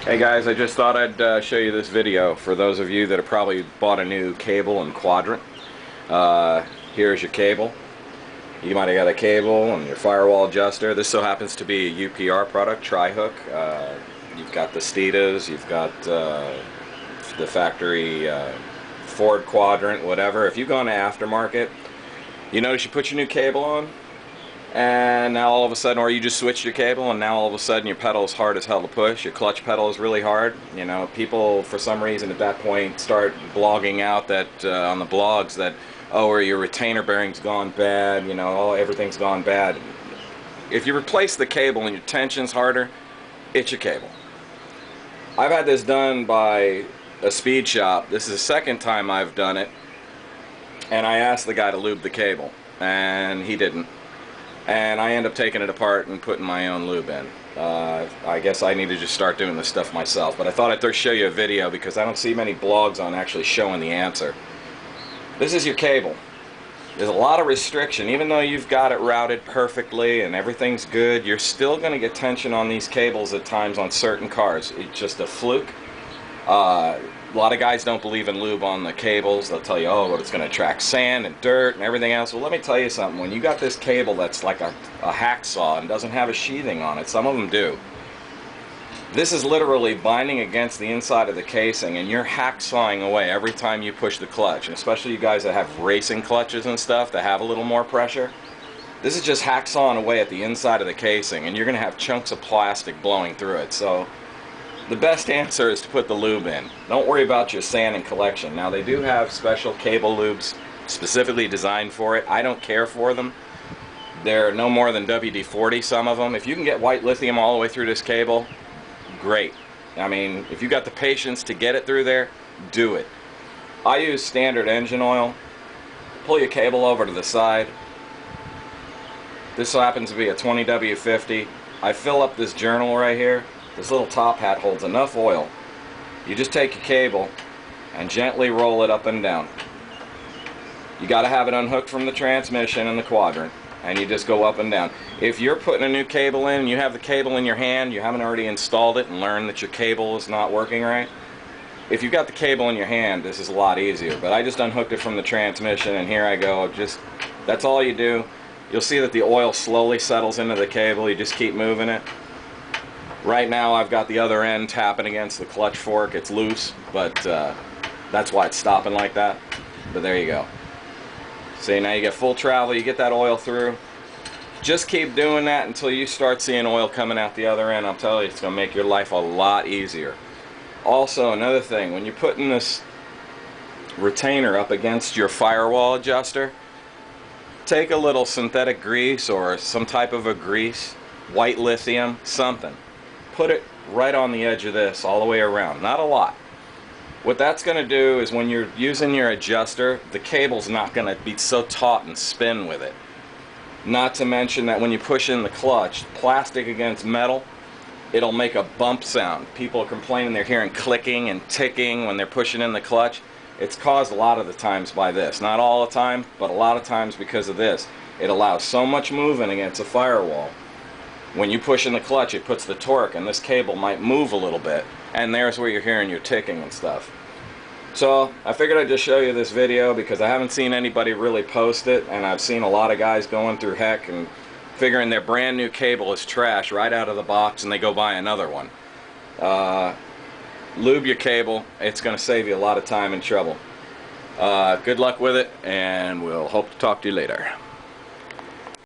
Hey guys, I just thought I'd show you this video for those of you that have probably bought a new cable and quadrant. Here's your cable. You might have got a cable and your firewall adjuster. This so happens to be a UPR product, Tri-Hook. You've got the Steetas, you've got the factory Ford quadrant, whatever. If you go into aftermarket, you notice you put your new cable on, and now all of a sudden, or you just switched your cable and now all of a sudden your pedal is hard as hell to push, your clutch pedal is really hard. You know, people for some reason at that point start blogging out that on the blogs that, oh, or your retainer bearing's gone bad, you know, oh, everything's gone bad. If you replace the cable and your tension's harder, it's your cable. I've had this done by a speed shop. This is the second time I've done it, and I asked the guy to lube the cable and he didn't. And I end up taking it apart and putting my own lube in. I guess I need to just start doing this stuff myself, but I thought I'd show you a video because I don't see many blogs on actually showing the answer. This is your cable. There's a lot of restriction. Even though you've got it routed perfectly and everything's good, you're still going to get tension on these cables at times on certain cars. It's just a fluke. A lot of guys don't believe in lube on the cables. They'll tell you, oh, well, it's going to attract sand and dirt and everything else. Well, let me tell you something. When you got this cable that's like a hacksaw and doesn't have a sheathing on it, some of them do. This is literally binding against the inside of the casing, and you're hacksawing away every time you push the clutch. And especially you guys that have racing clutches and stuff that have a little more pressure. This is just hacksawing away at the inside of the casing, and you're going to have chunks of plastic blowing through it. So the best answer is to put the lube in. Don't worry about your sand and collection. Now, they do have special cable lubes specifically designed for it. I don't care for them. They're no more than WD-40, some of them. If you can get white lithium all the way through this cable, great. I mean, if you got the patience to get it through there, do it. I use standard engine oil. Pull your cable over to the side. This happens to be a 20W50. I fill up this journal right here. This little top hat holds enough oil. You just take your cable and gently roll it up and down. You got to have it unhooked from the transmission and the quadrant, and you just go up and down. If you're putting a new cable in and you have the cable in your hand, you haven't already installed it and learned that your cable is not working right, if you've got the cable in your hand, this is a lot easier. But I just unhooked it from the transmission, and here I go. That's all you do. You'll see that the oil slowly settles into the cable. You just keep moving it. Right now I've got the other end tapping against the clutch fork. It's loose, but that's why it's stopping like that. But there you go. See, now you get full travel, you get that oil through. Just keep doing that until you start seeing oil coming out the other end. I'm telling you, it's going to make your life a lot easier. Also, another thing, when you're putting this retainer up against your firewall adjuster, take a little synthetic grease or some type of a grease, white lithium, something. Put it right on the edge of this all the way around. Not a lot. What that's going to do is when you're using your adjuster, the cable's not going to be so taut and spin with it. Not to mention that when you push in the clutch, plastic against metal, it'll make a bump sound. People are complaining they're hearing clicking and ticking when they're pushing in the clutch. It's caused a lot of the times by this. Not all the time, but a lot of times because of this. It allows so much movement against a firewall. When you push in the clutch, it puts the torque, and this cable might move a little bit, and there's where you're hearing your ticking and stuff. So I figured I'd just show you this video because I haven't seen anybody really post it, and I've seen a lot of guys going through heck and figuring their brand new cable is trash right out of the box, and they go buy another one. Lube your cable. It's going to save you a lot of time and trouble. Good luck with it, and we'll hope to talk to you later.